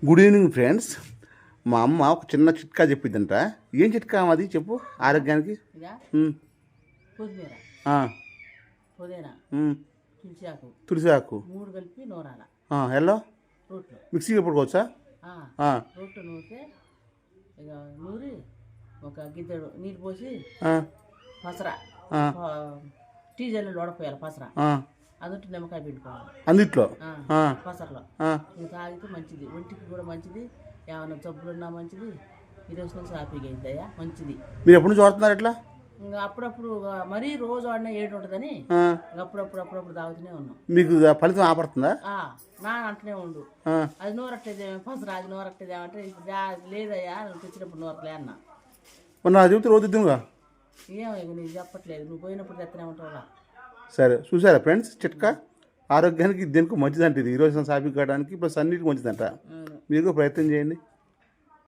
Good evening friends. మా అమ్మ ఒక చిన్న చిట్కా చెప్పిద్దంట. ఏం చిట్కా అది చెప్పు ఆరోగ్యానికి? కొత్తిమీర, ఆ, పుదీనా, ఉమ్, తులసి ఆకు తులసి ఆకు 3 కలిపి నూరాల ఎల్లో రోట్లో. మిక్సీకి పట్టుకోవచ్చా? రోట్లో నూరితే ఇక నూరి ఒక గిద్దెడు నీళ్ళు పోసి పసర టీ జల్లు ఓడపోయాలి పసర. అదొట్టి నిమ్మకాయ పిండుకోవాలి అందుట్లో పసరలో. ఇది తాగితే మంచిది, ఒంటికి కూడా మంచిది. ఏమైనా జబ్బులున్నా మంచిది. ఈరోజు నుంచి హ్యాపీగా అయిద్దయ్యా, మంచిది. మీరు ఎప్పటి నుంచి వాడుతున్నారు ఇట్లా? ఇంకా అప్పుడప్పుడు మరీ రోజు వాడినా ఏడు ఉంటుందని అప్పుడప్పుడు తాగుతూనే ఉన్నాం. మీకు ఫలితం ఆపడుతుందా? నా అంటనే ఉండు, అది నూరట్లేదేమో పసరా, అది నూరట్లేదేమంటే ఇప్పుడు లేదయ్యా నువ్వు తెచ్చినప్పుడు నూరలే అన్న. మొన్న చెబితే రోజు ఇద్దాముగా. ఏమో ఇక నీకు చెప్పట్లేదు, నువ్వు పోయినప్పుడు తెత్తనే ఉంటావుగా. సరే, చూసారా ఫ్రెండ్స్ చిట్కా? ఆరోగ్యానికి దేనికి మంచిదంట ఇది. ఈరోజు షాపింగ్ కావడానికి ప్లస్ అన్నిటికి మంచిదంట. మీరు ప్రయత్నం చేయండి.